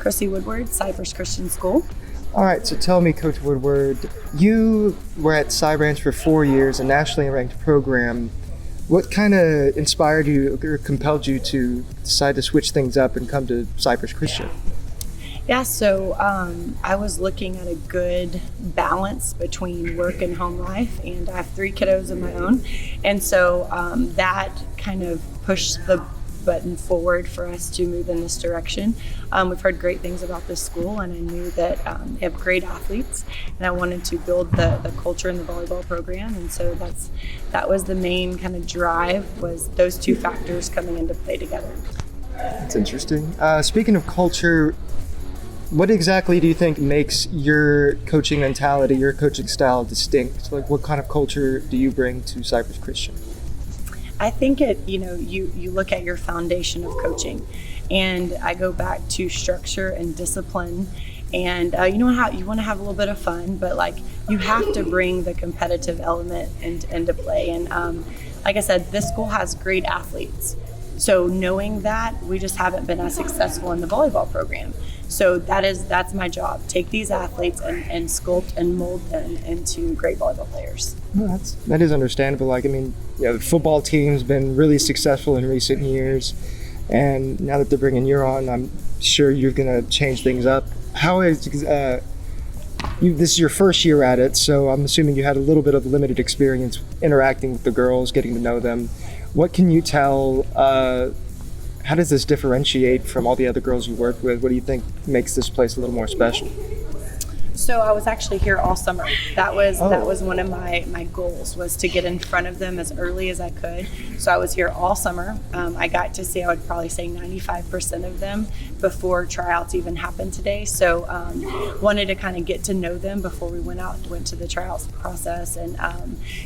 Chrissy Woodward, Cypress Christian School. All right, so tell me, Coach Woodward, you were at Cypress for 4 years, a nationally ranked program. What kind of inspired you or compelled you to decide to switch things up and come to Cypress Christian? Yeah, so I was looking at a good balance between work and home life, and I have 3 kiddos of my own, and so that kind of pushed the button forward for us to move in this direction. We've heard great things about this school, and I knew that they have great athletes, and I wanted to build the culture in the volleyball program, and so that was the main kind of drive, was those 2 factors coming into play together. That's interesting. Speaking of culture, what exactly do you think makes your coaching mentality, your coaching style distinct? Like, what kind of culture do you bring to Cypress Christian? I think you look at your foundation of coaching, and I go back to structure and discipline, and you want to have a little bit of fun, but like you have to bring the competitive element into play. And like I said, this school has great athletes. So knowing that, we just haven't been as successful in the volleyball program. So that's my job. Take these athletes and sculpt and mold them into great volleyball players. Well, that is understandable. Like, I mean, the football team's been really successful in recent years, and now that they're bringing you on, I'm sure you're going to change things up. How is this is your first year at it, so I'm assuming you had a little bit of limited experience interacting with the girls, getting to know them. What can you tell? How does this differentiate from all the other girls you work with? What do you think makes this place a little more special? So I was actually here all summer. That was one of my goals, was to get in front of them as early as I could. So I was here all summer. I got to see, I would probably say 95% of them before tryouts even happened today. So wanted to kind of get to know them before we went to the tryouts process. And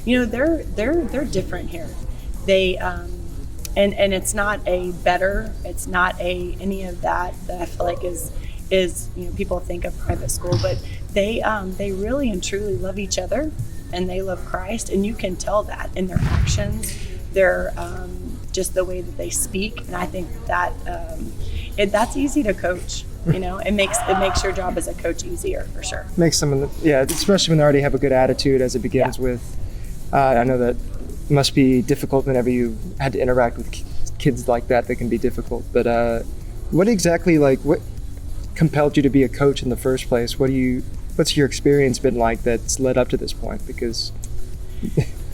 they're different here. They and it's not a better, it's not any of that I feel like is people think of private school, but they really and truly love each other, and they love Christ, and you can tell that in their actions, their just the way that they speak. And I think that that's easy to coach. It makes your job as a coach easier, for sure. Makes them, especially when they already have a good attitude as it begins with. I know that must be difficult whenever you had to interact with kids like that. They can be difficult. But what exactly, what compelled you to be a coach in the first place? What's your experience been like that's led up to this point? Because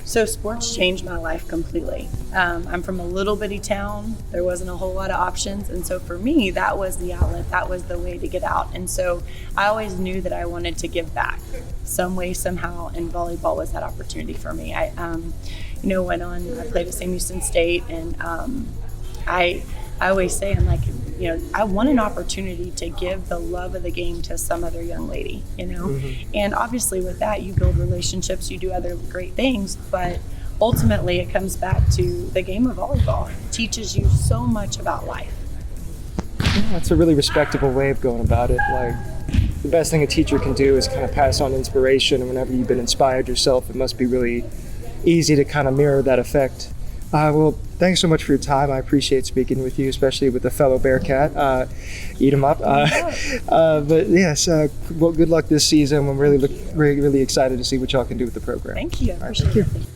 So sports changed my life completely. I'm from a little bitty town. There wasn't a whole lot of options. And so for me, that was the outlet. That was the way to get out. And so I always knew that I wanted to give back some way, somehow, and volleyball was that opportunity for me. I went on, I played at Sam Houston State, and I always say, I'm like, I want an opportunity to give the love of the game to some other young lady, Mm-hmm. And obviously with that, you build relationships, you do other great things, but ultimately it comes back to the game of volleyball. It teaches you so much about life. Yeah, that's a really respectable way of going about it. Like, the best thing a teacher can do is kind of pass on inspiration, and whenever you've been inspired yourself, it must be really easy to kind of mirror that effect. Well, thanks so much for your time. I appreciate speaking with you, especially with a fellow Bearcat. Eat 'em up. But yes, well, good luck this season. I'm really excited to see what y'all can do with the program. Thank you. I All right, appreciate thank you. it.